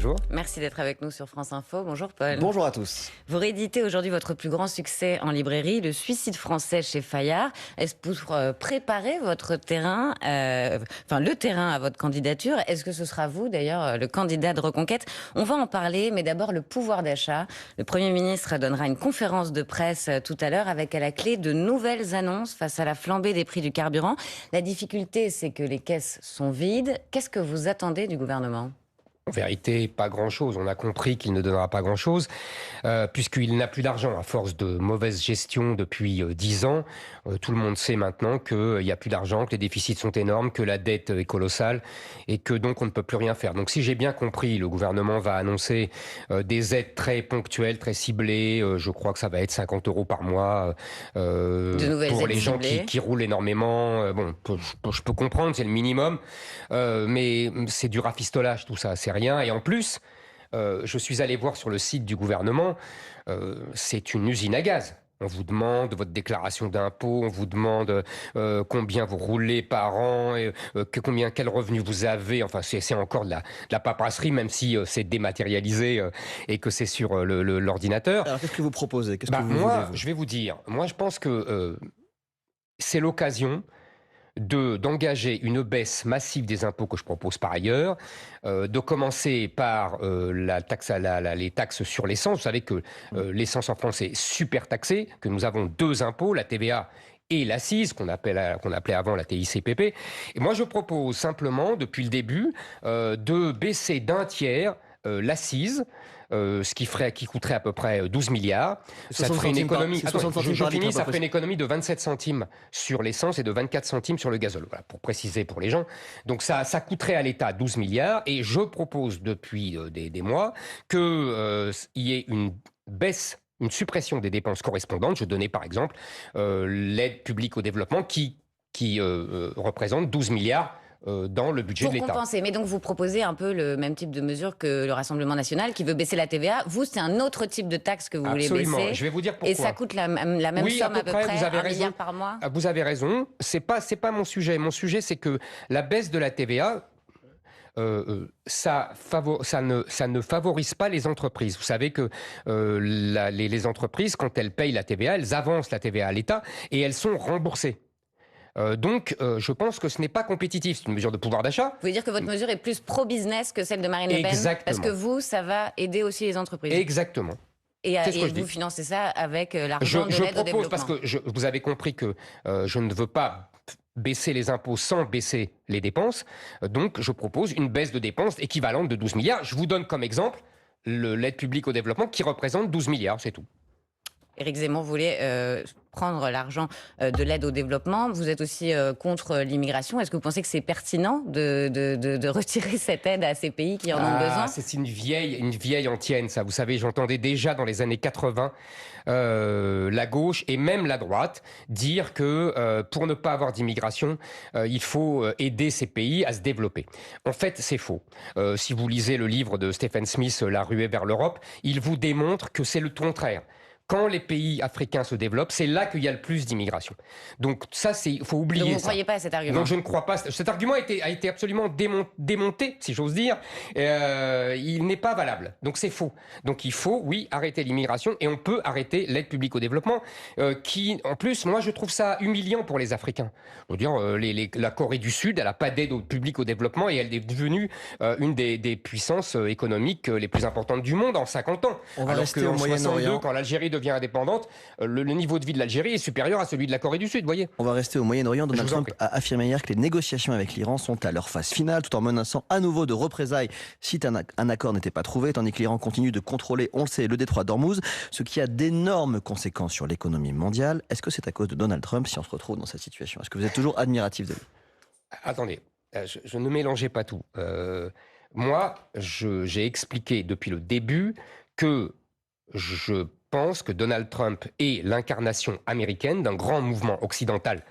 bonjour. Merci d'être avec nous sur France Info. Bonjour Paul. Bonjour à tous. Vous rééditez aujourd'hui votre plus grand succès en librairie, Le Suicide français chez Fayard. Est-ce pour préparer votre terrain, le terrain à votre candidature? Est-ce que ce sera vous d'ailleurs le candidat de Reconquête? On va en parler, mais d'abord le pouvoir d'achat. Le Premier ministre donnera une conférence de presse tout à l'heure avec à la clé de nouvelles annonces face à la flambée des prix du carburant. La difficulté, c'est que les caisses sont vides. Qu'est-ce que vous attendez du gouvernement? En vérité, pas grand-chose. On a compris qu'il ne donnera pas grand-chose, puisqu'il n'a plus d'argent à force de mauvaise gestion depuis 10 ans. Tout le monde sait maintenant qu'il n'y a plus d'argent, que les déficits sont énormes, que la dette est colossale et que donc on ne peut plus rien faire. Donc si j'ai bien compris, le gouvernement va annoncer des aides très ponctuelles, très ciblées. Je crois que ça va être 50 € par mois pour les gens qui roulent énormément. Je peux comprendre, c'est le minimum, mais c'est du rafistolage tout ça. C'est rien. Et en plus, je suis allé voir sur le site du gouvernement, c'est une usine à gaz. On vous demande votre déclaration d'impôt, on vous demande combien vous roulez par an, quel revenu vous avez. Enfin, c'est encore de la paperasserie, même si c'est dématérialisé et que c'est sur l'ordinateur. Alors, qu'est-ce que vous proposez? Moi, je vais vous dire. Moi, je pense que c'est l'occasion d'engager une baisse massive des impôts que je propose par ailleurs, de commencer par les taxes sur l'essence. Vous savez que l'essence en France est super taxée, que nous avons deux impôts, la TVA et l'accise, qu'on appelait avant la TICPP. Et moi, je propose simplement, depuis le début, de baisser d'un tiers l'accise, qui coûterait à peu près 12 milliards. Ça ferait une économie. Ça ferait une économie de 27 centimes sur l'essence et de 24 centimes sur le gazole. Voilà, pour préciser pour les gens. Donc ça coûterait à l'État 12 milliards. Et je propose depuis des mois qu'il y ait une baisse, une suppression des dépenses correspondantes. Je donnais par exemple l'aide publique au développement qui représente 12 milliards dans le budget de l'État. Pour compenser, mais donc vous proposez un peu le même type de mesure que le Rassemblement national qui veut baisser la TVA. Vous, c'est un autre type de taxe que vous voulez baisser. Je vais vous dire pourquoi. Et ça coûte la même somme à peu près, 1 milliard par mois. Vous avez raison. C'est pas mon sujet. Mon sujet, c'est que la baisse de la TVA, ça ne favorise pas les entreprises. Vous savez que les entreprises, quand elles payent la TVA, elles avancent la TVA à l'État et elles sont remboursées. Donc, je pense que ce n'est pas compétitif. C'est une mesure de pouvoir d'achat. Vous voulez dire que votre mesure est plus pro-business que celle de Marine Le Pen? Exactement. Parce que vous, ça va aider aussi les entreprises. Exactement. Et vous financez ça avec l'argent de l'aide au développement. Parce que vous avez compris que je ne veux pas baisser les impôts sans baisser les dépenses. Donc, je propose une baisse de dépenses équivalente de 12 milliards. Je vous donne comme exemple l'aide publique au développement qui représente 12 milliards, c'est tout. Éric Zemmour voulait prendre l'argent de l'aide au développement. Vous êtes aussi contre l'immigration. Est-ce que vous pensez que c'est pertinent de retirer cette aide à ces pays qui en ont besoin? C'est une vieille antienne, ça. Vous savez, j'entendais déjà dans les années 80 la gauche et même la droite dire que pour ne pas avoir d'immigration, il faut aider ces pays à se développer. En fait, c'est faux. Si vous lisez le livre de Stephen Smith, La ruée vers l'Europe, il vous démontre que c'est le contraire. Quand les pays africains se développent, c'est là qu'il y a le plus d'immigration. Donc ça, il faut oublier ça. Donc vous ne croyez pas à cet argument? Donc je ne crois pas. Cet argument a été absolument démonté, si j'ose dire. Il n'est pas valable. Donc c'est faux. Donc il faut, oui, arrêter l'immigration et on peut arrêter l'aide publique au développement qui, en plus, moi je trouve ça humiliant pour les Africains. Je veux dire, la Corée du Sud, elle n'a pas d'aide publique au développement et elle est devenue une des puissances économiques les plus importantes du monde en 50 ans. On va rester au Moyen-Orient. Quand l'Algérie devient indépendante, le niveau de vie de l'Algérie est supérieur à celui de la Corée du Sud, voyez. On va rester au Moyen-Orient. Donald Trump a affirmé hier que les négociations avec l'Iran sont à leur phase finale, tout en menaçant à nouveau de représailles si un accord n'était pas trouvé, tandis que l'Iran continue de contrôler, on le sait, le détroit d'Ormuz, ce qui a d'énormes conséquences sur l'économie mondiale. Est-ce que c'est à cause de Donald Trump si on se retrouve dans cette situation? Est-ce que vous êtes toujours admiratif de lui? Attendez, je ne mélangeais pas tout. Moi, j'ai expliqué depuis le début que je pense que Donald Trump est l'incarnation américaine d'un grand mouvement occidental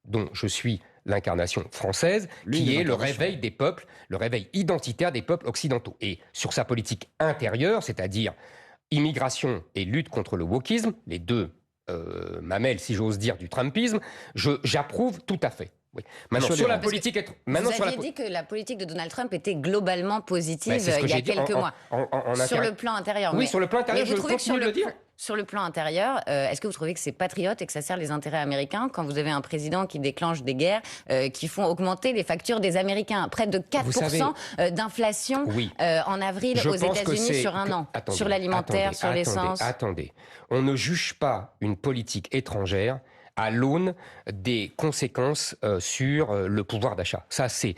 dont je suis l'incarnation française, qui est le réveil des peuples, le réveil identitaire des peuples occidentaux. Et sur sa politique intérieure, c'est-à-dire immigration et lutte contre le wokisme, les deux mamelles, si j'ose dire, du trumpisme, j'approuve tout à fait. Oui. Maintenant, sur la politique... Vous aviez dit que la politique de Donald Trump était globalement positive il y a quelques mois. Sur le plan intérieur. Oui, sur le plan intérieur, je continue de le dire. Sur le plan intérieur, est-ce que vous trouvez que c'est patriote et que ça sert les intérêts américains quand vous avez un président qui déclenche des guerres qui font augmenter les factures des Américains? Près de 4% d'inflation en avril aux États-Unis sur un an. Sur l'alimentaire, sur l'essence. Attendez, on ne juge pas une politique étrangère à l'aune des conséquences sur le pouvoir d'achat. Ça, c'est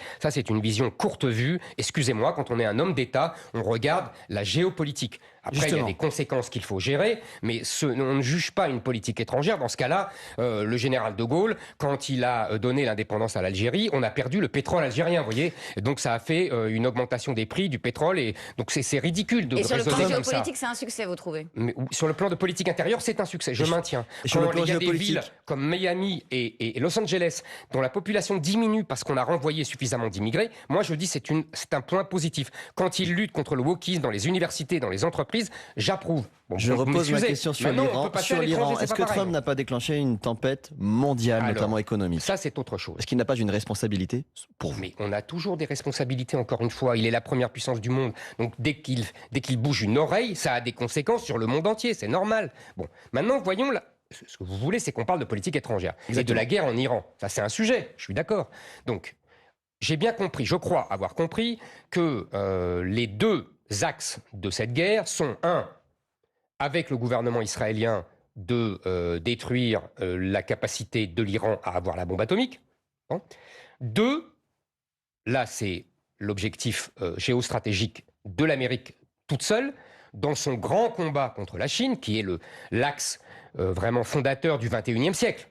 une vision courte vue. Excusez-moi, quand on est un homme d'État, on regarde la géopolitique. Après, il y a des conséquences qu'il faut gérer, mais on ne juge pas une politique étrangère. Dans ce cas-là, le général de Gaulle, quand il a donné l'indépendance à l'Algérie, on a perdu le pétrole algérien, vous voyez. Donc ça a fait une augmentation des prix du pétrole, et donc c'est ridicule de raisonner comme ça. Et sur le plan géopolitique, c'est un succès, vous trouvez? Mais sur le plan de politique intérieure, c'est un succès, je maintiens. Quand il y a des villes comme Miami et Los Angeles, dont la population diminue parce qu'on a renvoyé suffisamment d'immigrés, moi je dis c'est un point positif. Quand ils luttent contre le wokisme dans les universités, dans les entreprises, j'approuve. Bon, je repose ma question sur l'Iran. Est-ce que Trump n'a pas déclenché une tempête mondiale, notamment économique? Ça, c'est autre chose. Est-ce qu'il n'a pas une responsabilité pour vous? Mais on a toujours des responsabilités, encore une fois. Il est la première puissance du monde. Donc, dès qu'il bouge une oreille, ça a des conséquences sur le monde entier. C'est normal. Bon, maintenant, voyons ce que vous voulez, c'est qu'on parle de politique étrangère. Exactement. Et de la guerre en Iran. Ça, c'est un sujet. Je suis d'accord. Donc, j'ai bien compris, je crois avoir compris, que les deux axes de cette guerre sont, un, avec le gouvernement israélien, de détruire la capacité de l'Iran à avoir la bombe atomique. Hein. Deux, là c'est l'objectif géostratégique de l'Amérique toute seule, dans son grand combat contre la Chine, qui est l'axe vraiment fondateur du XXIe siècle.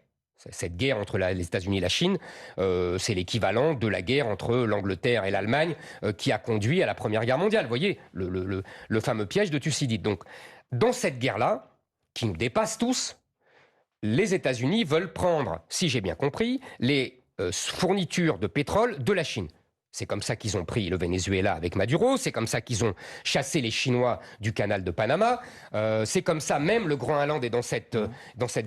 Cette guerre entre les États-Unis et la Chine, c'est l'équivalent de la guerre entre l'Angleterre et l'Allemagne qui a conduit à la Première Guerre mondiale. Vous voyez, le fameux piège de Thucydide. Donc, dans cette guerre-là, qui nous dépasse tous, les États-Unis veulent prendre, si j'ai bien compris, les fournitures de pétrole de la Chine. C'est comme ça qu'ils ont pris le Venezuela avec Maduro, c'est comme ça qu'ils ont chassé les Chinois du canal de Panama, c'est comme ça même le Groenland est dans cette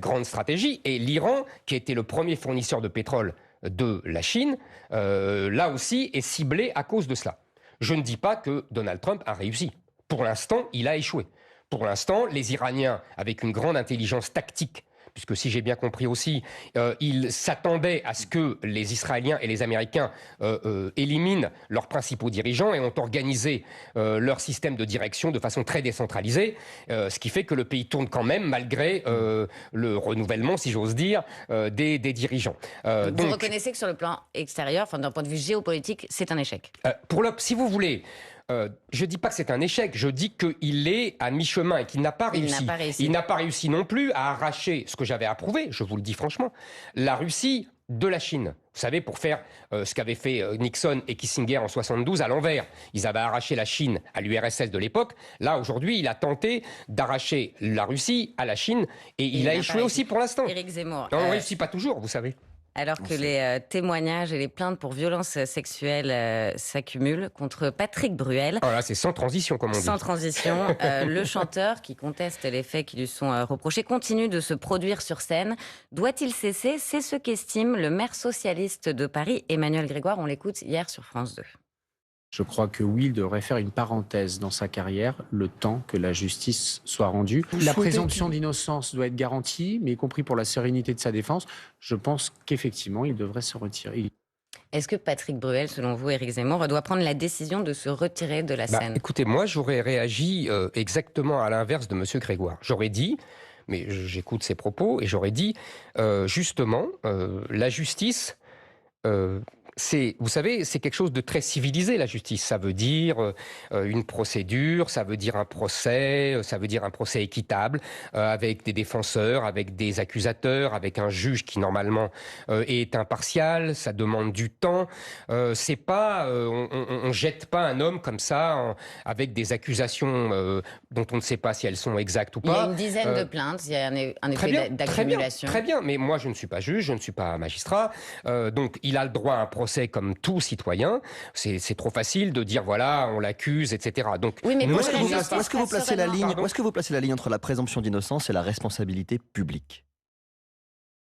grande stratégie. Et l'Iran, qui était le premier fournisseur de pétrole de la Chine, là aussi est ciblé à cause de cela. Je ne dis pas que Donald Trump a réussi. Pour l'instant, il a échoué. Pour l'instant, les Iraniens, avec une grande intelligence tactique, puisque si j'ai bien compris aussi, ils s'attendaient à ce que les Israéliens et les Américains éliminent leurs principaux dirigeants et ont organisé leur système de direction de façon très décentralisée, ce qui fait que le pays tourne quand même malgré le renouvellement, si j'ose dire, des dirigeants. Donc, vous reconnaissez que sur le plan extérieur, d'un point de vue géopolitique, c'est un échec? Si vous voulez... je ne dis pas que c'est un échec, je dis qu'il est à mi-chemin et qu'il n'a pas réussi. Il n'a pas réussi non plus à arracher ce que j'avais approuvé, je vous le dis franchement, la Russie de la Chine. Vous savez, pour faire ce qu'avaient fait Nixon et Kissinger en 72 à l'envers. Ils avaient arraché la Chine à l'URSS de l'époque. Là, aujourd'hui, il a tenté d'arracher la Russie à la Chine et il a échoué aussi pour l'instant. Éric Zemmour. On ne réussit pas toujours, vous savez. Alors que les témoignages et les plaintes pour violences sexuelles s'accumulent contre Patrick Bruel. Oh là, c'est sans transition, comme on dit. Sans transition. Le chanteur, qui conteste les faits qui lui sont reprochés, continue de se produire sur scène. Doit-il cesser? C'est ce qu'estime le maire socialiste de Paris, Emmanuel Grégoire. On l'écoute hier sur France 2. Je crois que oui, il devrait faire une parenthèse dans sa carrière, le temps que la justice soit rendue. La présomption d'innocence doit être garantie, mais y compris pour la sérénité de sa défense. Je pense qu'effectivement, il devrait se retirer. Est-ce que Patrick Bruel, selon vous, Éric Zemmour, doit prendre la décision de se retirer de la scène? Écoutez, moi, j'aurais réagi exactement à l'inverse de M. Grégoire. J'aurais dit, mais j'écoute ses propos, et j'aurais dit, justement, la justice... vous savez, c'est quelque chose de très civilisé, la justice. Ça veut dire une procédure, ça veut dire un procès, ça veut dire un procès équitable, avec des défenseurs, avec des accusateurs, avec un juge qui, normalement, est impartial. Ça demande du temps. C'est pas... on jette pas un homme comme ça, avec des accusations dont on ne sait pas si elles sont exactes ou pas. Il y a une dizaine de plaintes, il y a un effet d'accumulation. Très bien, mais moi, je ne suis pas juge, je ne suis pas magistrat. Donc, il a le droit à un procès comme tout citoyen. C'est trop facile de dire, voilà, on l'accuse, etc. Donc, oui, mais où est-ce que vous placez la ligne? Où est-ce que vous placez la ligne entre la présomption d'innocence et la responsabilité publique?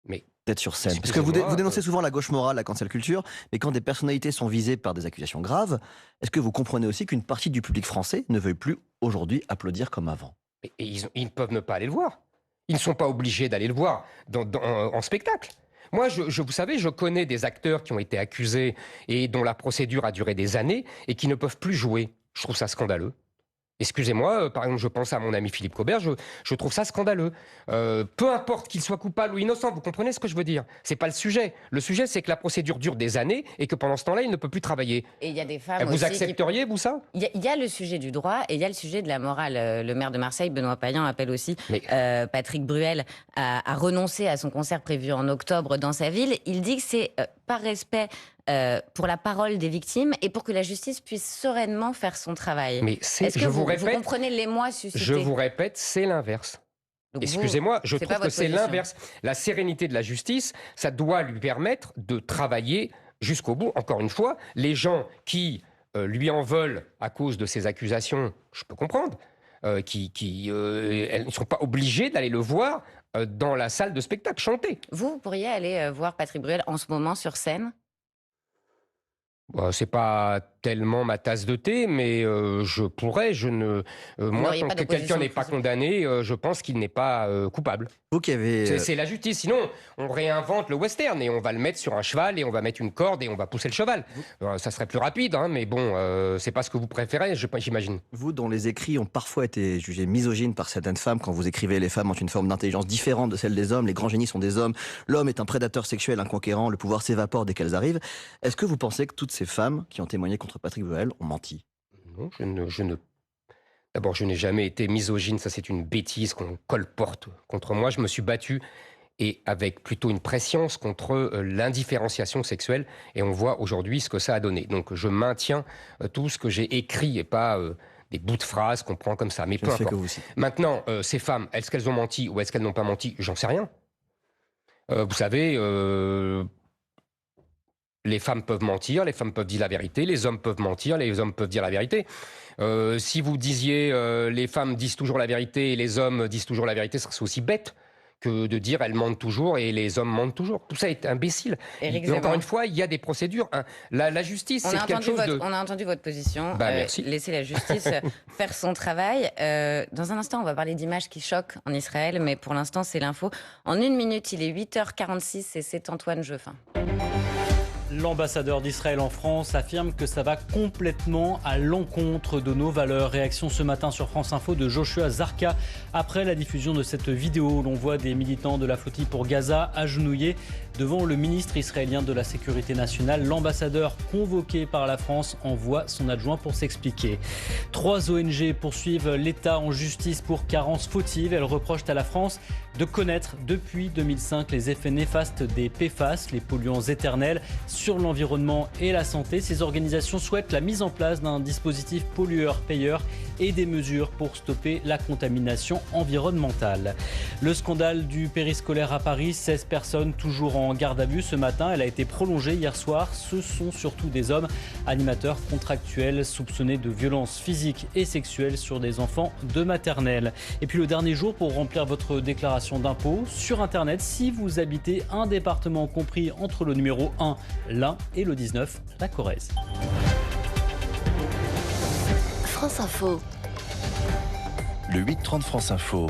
Mais Peut-être sur scène. Parce que vous dénoncez souvent la gauche morale, la cancel culture, mais quand des personnalités sont visées par des accusations graves, est-ce que vous comprenez aussi qu'une partie du public français ne veuille plus aujourd'hui applaudir comme avant? Et ils peuvent ne pas aller le voir. Ils ne sont pas obligés d'aller le voir en spectacle. Moi, vous savez, je connais des acteurs qui ont été accusés et dont la procédure a duré des années et qui ne peuvent plus jouer. Je trouve ça scandaleux. Excusez-moi, par exemple, je pense à mon ami Philippe Cobert, je trouve ça scandaleux. Peu importe qu'il soit coupable ou innocent, vous comprenez ce que je veux dire? C'est pas le sujet. Le sujet, c'est que la procédure dure des années et que pendant ce temps-là, il ne peut plus travailler. Et il y a des femmes Vous aussi accepteriez, vous, ça? Il y a le sujet du droit et il y a le sujet de la morale. Le maire de Marseille, Benoît Payan, appelle aussi Patrick Bruel à renoncer à son concert prévu en octobre dans sa ville. Il dit que c'est par respect pour la parole des victimes et pour que la justice puisse sereinement faire son travail. Mais est-ce que vous comprenez l'émoi suscité? Je vous répète, c'est l'inverse. Excusez-moi, je trouve que c'est l'inverse. La sérénité de la justice, ça doit lui permettre de travailler jusqu'au bout. Encore une fois, les gens qui lui en veulent à cause de ces accusations, je peux comprendre, elles ne sont pas obligées d'aller le voir dans la salle de spectacle chanter. Vous pourriez aller voir Patrick Bruel en ce moment sur scène? C'est pas tellement ma tasse de thé, mais je pourrais. Moi, tant que quelqu'un n'est pas condamné, je pense qu'il n'est pas coupable. Vous qui avez... C'est la justice. Sinon, on réinvente le western et on va le mettre sur un cheval et on va mettre une corde et on va pousser le cheval. Ça serait plus rapide, hein, mais bon, c'est pas ce que vous préférez, j'imagine. Vous, dont les écrits ont parfois été jugés misogynes par certaines femmes, quand vous écrivez les femmes ont une forme d'intelligence différente de celle des hommes, les grands génies sont des hommes, l'homme est un prédateur sexuel, un conquérant, le pouvoir s'évapore dès qu'elles arrivent. Est-ce que vous pensez que toutes ces femmes qui ont témoigné contre Patrick Bruel ont menti? Non, D'abord, je n'ai jamais été misogyne, ça c'est une bêtise qu'on colporte contre moi. Je me suis battu, et avec plutôt une prescience, contre l'indifférenciation sexuelle, et on voit aujourd'hui ce que ça a donné. Donc je maintiens tout ce que j'ai écrit, et pas des bouts de phrases qu'on prend comme ça. Mais peu importe. Maintenant, ces femmes, est-ce qu'elles ont menti ou est-ce qu'elles n'ont pas menti? J'en sais rien. Vous savez... les femmes peuvent mentir, les femmes peuvent dire la vérité, les hommes peuvent mentir, les hommes peuvent dire la vérité. Si vous disiez les femmes disent toujours la vérité et les hommes disent toujours la vérité, ce serait aussi bête que de dire elles mentent toujours et les hommes mentent toujours. Tout ça est imbécile. Et encore une fois, il y a des procédures. La justice, c'est quelque chose de... On a entendu votre position. Merci. Laissez la justice faire son travail. Dans un instant, on va parler d'images qui choquent en Israël, mais pour l'instant, c'est l'info. En 1 minute, il est 8h46 et c'est Antoine Jeuffin. L'ambassadeur d'Israël en France affirme que ça va complètement à l'encontre de nos valeurs. Réaction ce matin sur France Info de Joshua Zarka après la diffusion de cette vidéo où l'on voit des militants de la flottille pour Gaza agenouillés devant le ministre israélien de la Sécurité nationale. L'ambassadeur convoqué par la France envoie son adjoint pour s'expliquer. 3 ONG poursuivent l'État en justice pour carence fautive. Elles reprochent à la France de connaître depuis 2005 les effets néfastes des PFAS, les polluants éternels, sur l'environnement et la santé. Ces organisations souhaitent la mise en place d'un dispositif pollueur-payeur et des mesures pour stopper la contamination environnementale. Le scandale du périscolaire à Paris, 16 personnes toujours en garde à vue ce matin. Elle a été prolongée hier soir. Ce sont surtout des hommes animateurs contractuels soupçonnés de violences physiques et sexuelles sur des enfants de maternelle. Et puis le dernier jour pour remplir votre déclaration d'impôt sur Internet si vous habitez un département compris entre le numéro 1, l'Ain, et le 19, la Corrèze. France Info. Le 8-30 France Info.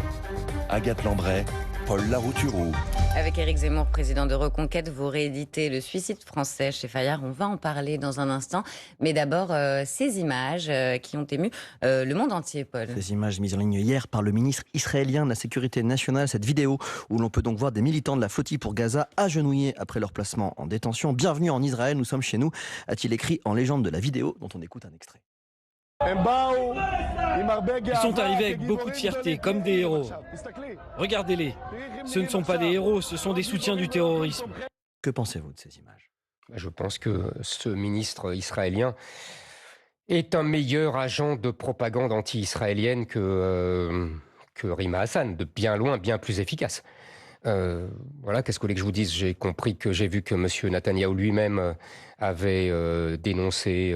Agathe Lambray, Paul Larouturou. Avec Éric Zemmour, président de Reconquête, vous rééditez Le suicide français chez Fayard. On va en parler dans un instant. Mais d'abord, ces images qui ont ému le monde entier, Paul. Ces images mises en ligne hier par le ministre israélien de la Sécurité nationale. Cette vidéo où l'on peut donc voir des militants de la flottille pour Gaza agenouillés après leur placement en détention. Bienvenue en Israël, nous sommes chez nous, a-t-il écrit en légende de la vidéo dont on écoute un extrait. Ils sont arrivés avec beaucoup de fierté, comme des héros. Regardez-les. Ce ne sont pas des héros, ce sont des soutiens du terrorisme. Que pensez-vous de ces images? Je pense que ce ministre israélien est un meilleur agent de propagande anti-israélienne que Rima Hassan, de bien loin, bien plus efficace. Voilà, qu'est-ce que vous voulez que je vous dise? J'ai vu que M. Netanyahou lui-même avait dénoncé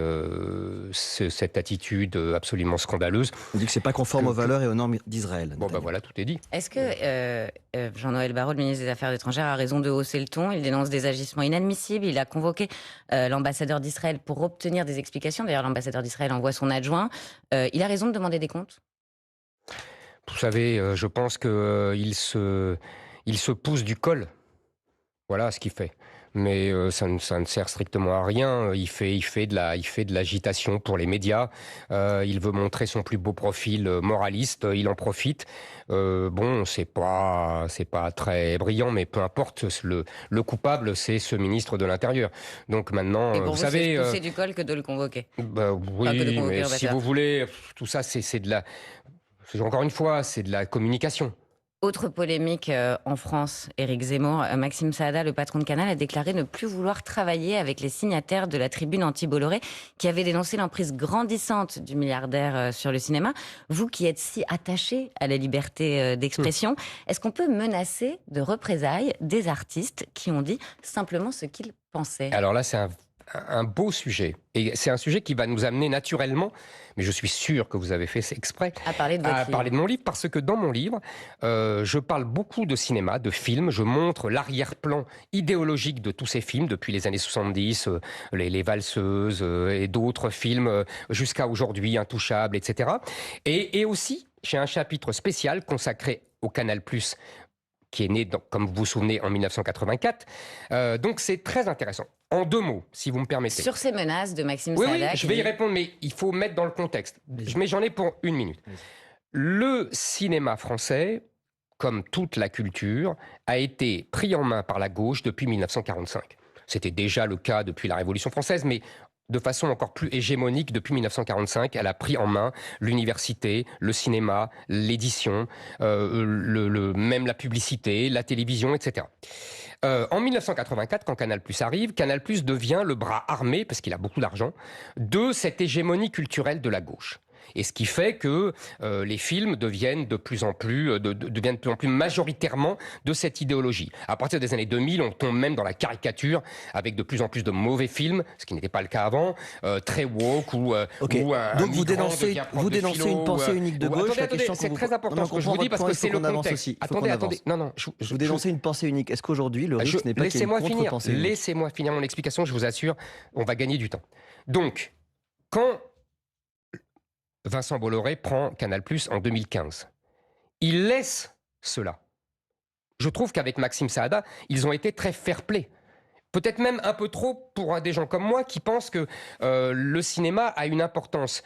cette attitude absolument scandaleuse. On dit que c'est pas conforme aux valeurs et aux normes d'Israël. Bon, ben voilà, tout est dit. Est-ce que Jean-Noël Barrot, le ministre des Affaires étrangères, a raison de hausser le ton? Il dénonce des agissements inadmissibles. Il a convoqué l'ambassadeur d'Israël pour obtenir des explications. D'ailleurs, l'ambassadeur d'Israël envoie son adjoint. Il a raison de demander des comptes? Vous savez, je pense qu'il se pousse du col. Voilà ce qu'il fait. Mais ça ne sert strictement à rien. Il fait de l'agitation pour les médias. Il veut montrer son plus beau profil moraliste. Il en profite. Bon, c'est pas très brillant, mais peu importe. Le coupable, c'est ce ministre de l'Intérieur. Donc maintenant, et pour vous savez, c'est pousser du col que de le convoquer. Bah, oui, Enfin, que de convoquer, mais si vous voulez, tout ça, c'est de la. Encore une fois, c'est de la communication. Autre polémique en France, Éric Zemmour, Maxime Saada, le patron de Canal, a déclaré ne plus vouloir travailler avec les signataires de la tribune anti-Bolloré qui avait dénoncé l'emprise grandissante du milliardaire sur le cinéma. Vous qui êtes si attaché à la liberté d'expression, est-ce qu'on peut menacer de représailles des artistes qui ont dit simplement ce qu'ils pensaient? Alors là, c'est un beau sujet. Et c'est un sujet qui va nous amener naturellement, mais je suis sûr que vous avez fait exprès, à parler de mon livre, parce que dans mon livre, je parle beaucoup de cinéma, de films, je montre l'arrière-plan idéologique de tous ces films, depuis les années 70, les Valseuses et d'autres films, jusqu'à aujourd'hui, Intouchables, etc. Et aussi, j'ai un chapitre spécial consacré au Canal+, qui est né, comme vous vous souvenez, en 1984. Donc c'est très intéressant. En 2 mots, si vous me permettez. Sur ces menaces de Maxime Oui, Saada. je vais y répondre, mais il faut mettre dans le contexte. Mais j'en ai pour 1 minute. Le cinéma français, comme toute la culture, a été pris en main par la gauche depuis 1945. C'était déjà le cas depuis la Révolution française, mais de façon encore plus hégémonique depuis 1945. Elle a pris en main l'université, le cinéma, l'édition, même la publicité, la télévision, etc. En 1984, quand Canal+ arrive, Canal+ devient le bras armé, parce qu'il a beaucoup d'argent, de cette hégémonie culturelle de la gauche. Et ce qui fait que les films deviennent de plus en plus majoritairement de cette idéologie. À partir des années 2000, on tombe même dans la caricature avec de plus en plus de mauvais films, ce qui n'était pas le cas avant, très woke ou donc vous dénoncez une pensée unique de gauche. Attendez, c'est très important ce que je vous dis parce que c'est le contexte. Attendez, non. Vous dénoncez une pensée unique. Est-ce qu'aujourd'hui le risque n'est pas qu'il y ait une contre-pensée unique? Laissez-moi finir mon explication, je vous assure, on va gagner du temps. Donc, quand Vincent Bolloré prend Canal+ en 2015. Il laisse cela. Je trouve qu'avec Maxime Saada, ils ont été très fair-play. Peut-être même un peu trop pour des gens comme moi qui pensent que le cinéma a une importance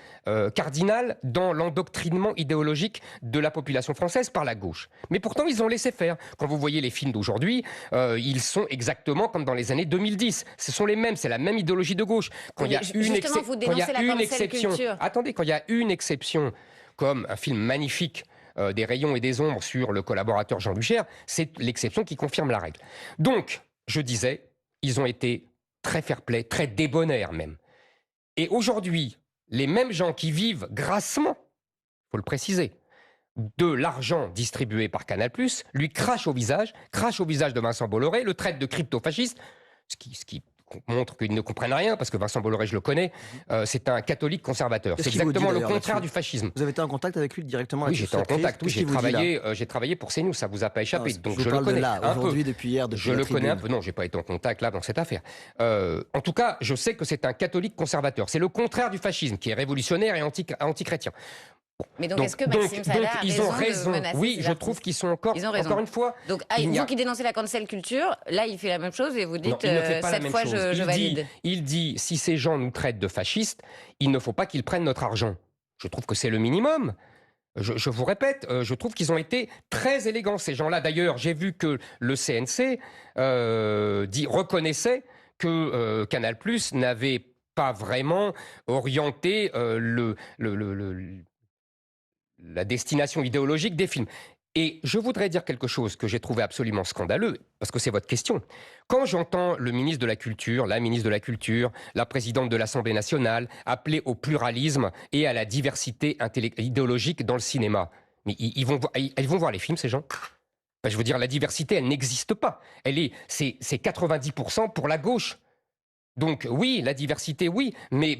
cardinale dans l'endoctrinement idéologique de la population française par la gauche. Mais pourtant, ils ont laissé faire. Quand vous voyez les films d'aujourd'hui, ils sont exactement comme dans les années 2010. Ce sont les mêmes, c'est la même idéologie de gauche. Quand il y a une exception, attendez, quand il y a une exception, comme un film magnifique des rayons et des ombres sur le collaborateur Jean Luchère, c'est l'exception qui confirme la règle. Donc, je disais, ils ont été très fair-play, très débonnaires même. Et aujourd'hui, les mêmes gens qui vivent grassement, il faut le préciser, de l'argent distribué par Canal+, lui crachent au visage de Vincent Bolloré, le traite de crypto-fasciste, ce qui montre qu'ils ne comprennent rien, parce que Vincent Bolloré, je le connais, c'est un catholique conservateur. C'est exactement le contraire du fascisme. Vous avez été en contact avec lui directement? Oui, j'étais en contact. Oui, j'ai travaillé pour CNews, ça vous a pas échappé. Donc je le connais un peu. Depuis hier, je le connais un peu. Non, j'ai pas été en contact là dans cette affaire. En tout cas, je sais que c'est un catholique conservateur. C'est le contraire du fascisme, qui est révolutionnaire et anti-chrétien. Mais donc est-ce que Maxime Saada a ils ont raison. De menacer Oui, je trouve qu'ils sont encore une fois. Donc vous qui dénoncez la cancel culture, là il fait la même chose et vous dites cette fois je valide. Il dit si ces gens nous traitent de fascistes, il ne faut pas qu'ils prennent notre argent. Je trouve que c'est le minimum. Je vous répète, je trouve qu'ils ont été très élégants ces gens-là. D'ailleurs, j'ai vu que le CNC reconnaissait que Canal+ n'avait pas vraiment orienté la destination idéologique des films. Et je voudrais dire quelque chose que j'ai trouvé absolument scandaleux, parce que c'est votre question. Quand j'entends le ministre de la Culture, la ministre de la Culture, la présidente de l'Assemblée nationale appeler au pluralisme et à la diversité idéologique dans le cinéma, mais ils vont voir les films, ces gens? Je veux dire, la diversité, elle n'existe pas. C'est 90% pour la gauche. Donc oui, la diversité, oui, mais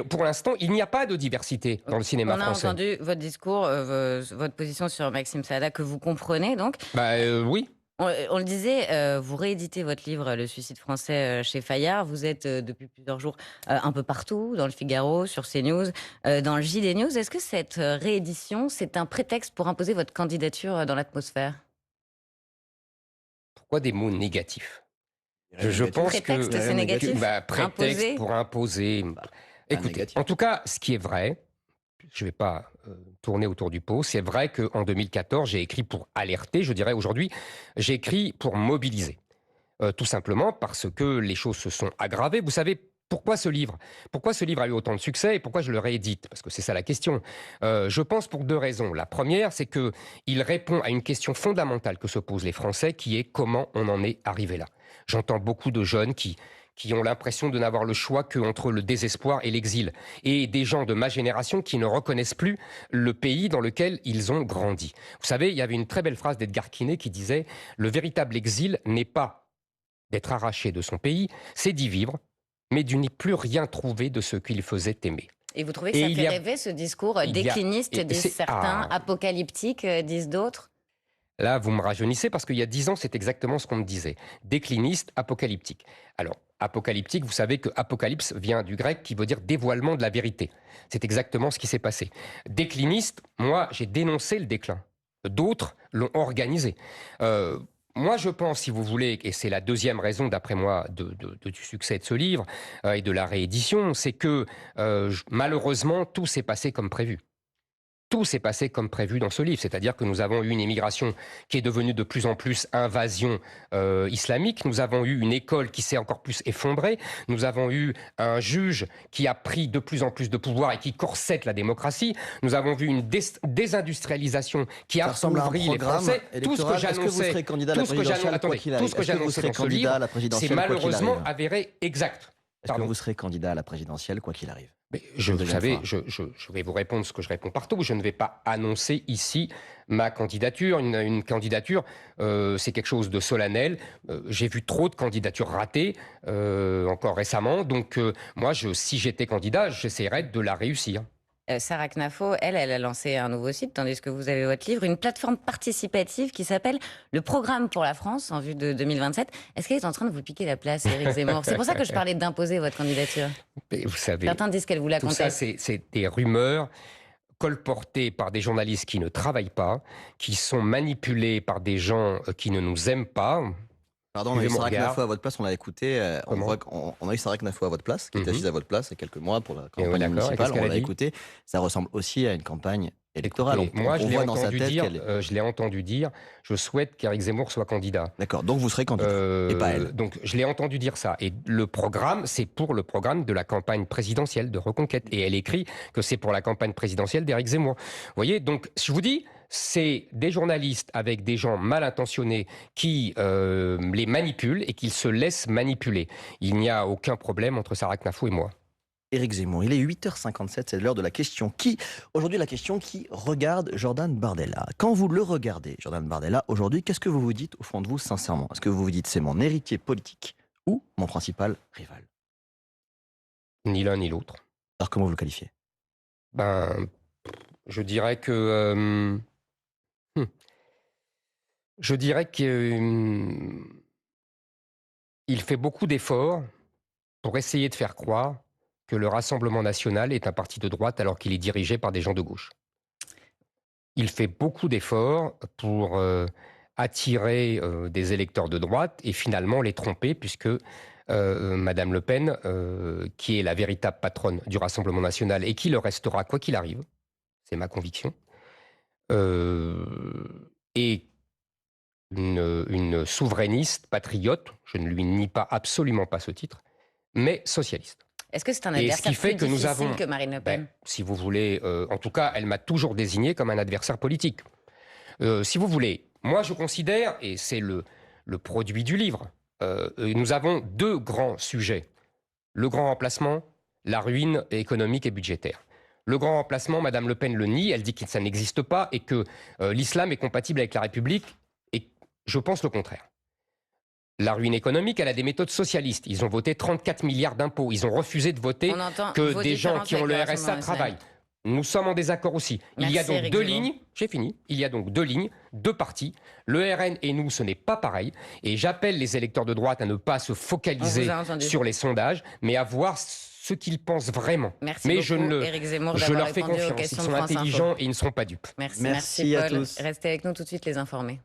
pour l'instant, il n'y a pas de diversité dans le cinéma français. On a entendu votre discours, votre position sur Maxime Saada, que vous comprenez donc. Oui. On le disait, vous rééditez votre livre Le suicide français chez Fayard. Vous êtes depuis plusieurs jours un peu partout, dans le Figaro, sur CNews, dans le JT News. Est-ce que cette réédition, c'est un prétexte pour imposer votre candidature dans l'atmosphère? Pourquoi des mots négatifs? Je pense prétexte, que c'est négatif. prétexte Imposer. pour imposer. Écoutez, en tout cas, ce qui est vrai, je ne vais pas tourner autour du pot, c'est vrai qu'en 2014, j'ai écrit pour alerter, je dirais aujourd'hui, j'ai écrit pour mobiliser. Tout simplement parce que les choses se sont aggravées. Vous savez, pourquoi ce livre a eu autant de succès et pourquoi je le réédite? Parce que c'est ça la question. Je pense pour 2 raisons. La première, c'est qu'il répond à une question fondamentale que se posent les Français, qui est comment on en est arrivé là. J'entends beaucoup de jeunes qui ont l'impression de n'avoir le choix qu'entre le désespoir et l'exil. Et des gens de ma génération qui ne reconnaissent plus le pays dans lequel ils ont grandi. Vous savez, il y avait une très belle phrase d'Edgar Quinet qui disait « Le véritable exil n'est pas d'être arraché de son pays, c'est d'y vivre, mais de n'y plus rien trouver de ce qu'il faisait aimer. » Et vous trouvez que ça fait rêver, ce discours décliniste, disent certains, apocalyptique, disent d'autres? Là, vous me rajeunissez parce qu'il y a 10 ans, c'est exactement ce qu'on me disait. Décliniste, apocalyptique. Alors, apocalyptique, vous savez que apocalypse vient du grec qui veut dire dévoilement de la vérité. C'est exactement ce qui s'est passé. Décliniste, moi, j'ai dénoncé le déclin. D'autres l'ont organisé. Moi, je pense, si vous voulez, et c'est la deuxième raison, d'après moi, du succès de ce livre et de la réédition, c'est que malheureusement, tout s'est passé comme prévu. Tout s'est passé comme prévu dans ce livre, c'est-à-dire que nous avons eu une immigration qui est devenue de plus en plus invasion islamique, nous avons eu une école qui s'est encore plus effondrée, nous avons eu un juge qui a pris de plus en plus de pouvoir et qui corsette la démocratie, nous avons vu une désindustrialisation qui a appauvri les Français. Tout ce que j'annonçais dans ce livre, c'est malheureusement avéré exact. Est-ce que vous serez candidat à la présidentielle, quoi qu'il arrive? Mais vous savez, je vais vous répondre ce que je réponds partout. Je ne vais pas annoncer ici ma candidature. Une candidature, c'est quelque chose de solennel. J'ai vu trop de candidatures ratées, encore récemment. Donc, moi, si j'étais candidat, j'essaierais de la réussir. Sarah Knafo, elle a lancé un nouveau site, tandis que vous avez votre livre, une plateforme participative qui s'appelle le Programme pour la France en vue de 2027. Est-ce qu'elle est en train de vous piquer la place, Éric Zemmour? C'est pour ça que je parlais d'imposer votre candidature. Mais vous savez, certains disent qu'elle vous la conteste. Tout ça, c'est des rumeurs colportées par des journalistes qui ne travaillent pas, qui sont manipulés par des gens qui ne nous aiment pas. Pardon, on a eu Sarah Knafo à votre place, on l'a écouté. On a eu Sarah Knafo à votre place, qui était assise à votre place il y a quelques mois pour la campagne municipale. On l'a écouté. Ça ressemble aussi à une campagne électorale. Écoutez, moi, je l'ai entendu dire, je souhaite qu'Éric Zemmour soit candidat. D'accord, donc vous serez candidat, et pas elle. Donc je l'ai entendu dire ça. Et le programme, c'est pour le programme de la campagne présidentielle de Reconquête. Et elle écrit que c'est pour la campagne présidentielle d'Éric Zemmour. Vous voyez, donc je vous dis, c'est des journalistes avec des gens mal intentionnés qui les manipulent et qui se laissent manipuler. Il n'y a aucun problème entre Sarah Knafo et moi. Éric Zemmour, il est 8h57, c'est l'heure de la question qui. Aujourd'hui, la question qui regarde Jordan Bardella. Quand vous le regardez, Jordan Bardella, aujourd'hui, qu'est-ce que vous vous dites au fond de vous, sincèrement? Est-ce que vous vous dites c'est mon héritier politique ou mon principal rival? Ni l'un ni l'autre. Alors comment vous le qualifiez? Je dirais que... Je dirais qu'il fait beaucoup d'efforts pour essayer de faire croire que le Rassemblement national est un parti de droite alors qu'il est dirigé par des gens de gauche. Il fait beaucoup d'efforts pour attirer des électeurs de droite et finalement les tromper puisque Madame Le Pen, qui est la véritable patronne du Rassemblement national et qui le restera quoi qu'il arrive, c'est ma conviction, est une souverainiste patriote, je ne lui nie pas absolument pas ce titre, mais socialiste. Est-ce que c'est un adversaire plus difficile que Marine Le Pen? Si vous voulez, en tout cas, elle m'a toujours désigné comme un adversaire politique. Si vous voulez, moi je considère, et c'est le produit du livre, nous avons 2 grands sujets. Le grand remplacement, la ruine économique et budgétaire. Le grand remplacement, Madame Le Pen le nie, elle dit que ça n'existe pas et que l'islam est compatible avec la République. Et Je pense le contraire. La ruine économique, elle a des méthodes socialistes. Ils ont voté 34 milliards d'impôts. Ils ont refusé de voter que des gens qui ont le RSA travaillent. Nous sommes en désaccord aussi. Il y a donc deux lignes. J'ai fini. Il y a donc deux lignes, deux partis. Le RN et nous, ce n'est pas pareil. Et j'appelle les électeurs de droite à ne pas se focaliser sur les sondages, mais à voir ce qu'ils pensent vraiment. Merci mais beaucoup, Éric Zemmour, je leur fais répondu aux confiance. Ils questions sont de France intelligents Info. et ils ne seront pas dupes. Merci à Paul. tous. Restez avec nous tout de suite, les informés.